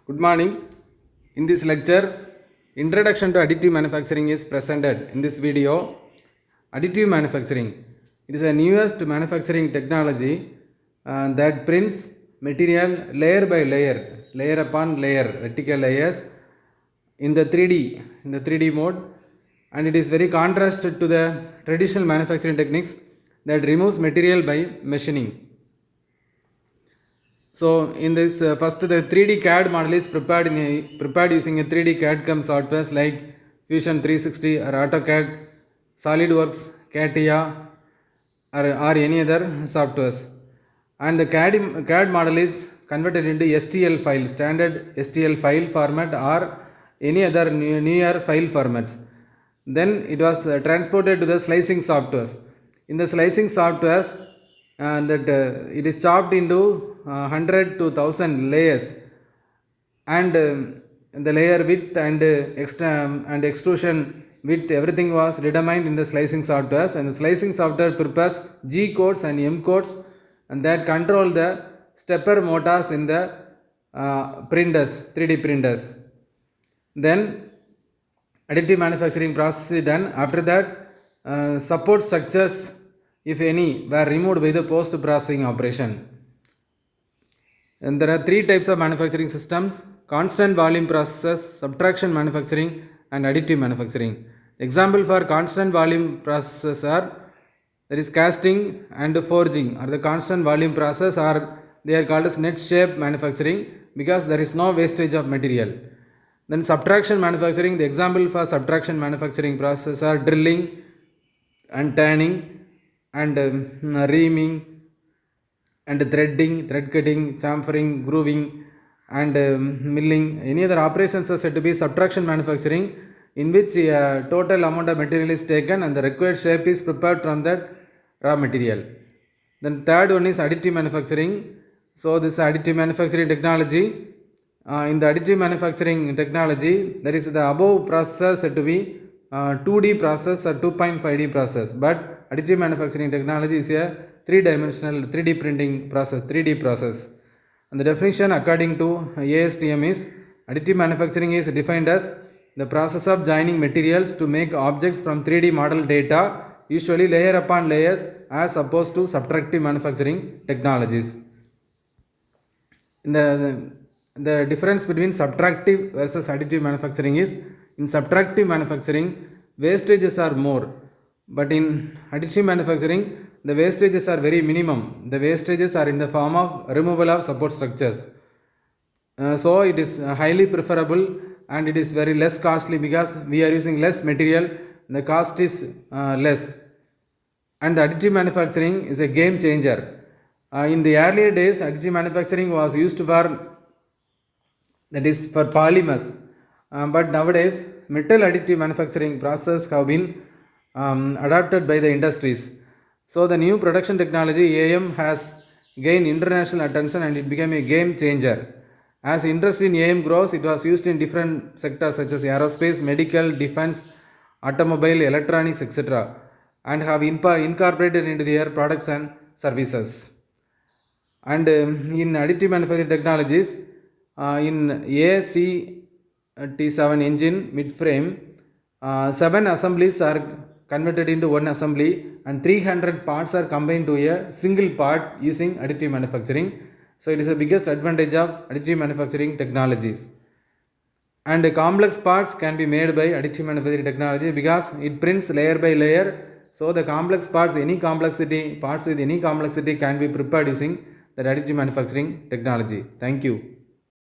Good morning. In this lecture, Introduction to Additive Manufacturing is presented in this video. Additive manufacturing. It is a newest manufacturing technology that prints material layer by layer, layer upon layer, vertical layers in the 3D mode, and it is very contrasted to the traditional manufacturing techniques that removes material by machining. So in this first the 3D CAD model is prepared using a 3D CAD CAM softwares like Fusion 360 or AutoCAD, SolidWorks, CATIA or any other softwares. And the CAD model is converted into STL file, standard STL file format or any other newer file formats. Then it was transported to the slicing softwares. In the slicing softwares, it is chopped into 100 to 1000 layers, and the layer width and extrusion width, everything was determined in the slicing softwares, and the slicing software prepares G codes and M codes, and that control the stepper motors in the printers, 3D printers. Then additive manufacturing process is done. After that, support structures, if any, were removed by the post-processing operation. And there are three types of manufacturing systems: constant volume processes, subtraction manufacturing, and additive manufacturing. Example for constant volume processes are, there is casting and forging, or the constant volume process, or they are called as net shape manufacturing because there is no wastage of material. Then subtraction manufacturing, the example for subtraction manufacturing process are drilling and turning and reaming and threading, thread cutting, chamfering, grooving and milling. Any other operations are said to be subtraction manufacturing, in which total amount of material is taken and the required shape is prepared from that raw material. Then third one is additive manufacturing. So this additive manufacturing technology, in the additive manufacturing technology, there is the above process said to be 2D process or 2.5D process, but additive manufacturing technology is a 3-dimensional 3D printing process, 3D process. And the definition according to ASTM is, additive manufacturing is defined as the process of joining materials to make objects from 3D model data, usually layer upon layers, as opposed to subtractive manufacturing technologies. The difference between subtractive versus additive manufacturing is, in subtractive manufacturing, wastages are more, but in additive manufacturing, the wastages are very minimum. The wastages are in the form of removal of support structures. So it is highly preferable and it is very less costly because we are using less material, the cost is less. And the additive manufacturing is a game changer. In the earlier days, additive manufacturing was used for polymers, but nowadays metal additive manufacturing process have been adopted by the industries. So the new production technology AM has gained international attention and it became a game changer. As interest in AM grows, it was used in different sectors such as aerospace, medical, defense, automobile, electronics, etc., and have incorporated into their products and services. And in additive manufacturing technologies, in ACT7 engine mid-frame, 7 assemblies are converted into one assembly and 300 parts are combined to a single part using additive manufacturing. So it is the biggest advantage of additive manufacturing technologies. And complex parts can be made by additive manufacturing technology because it prints layer by layer. So the complex parts with any complexity can be prepared using the additive manufacturing technology. Thank you.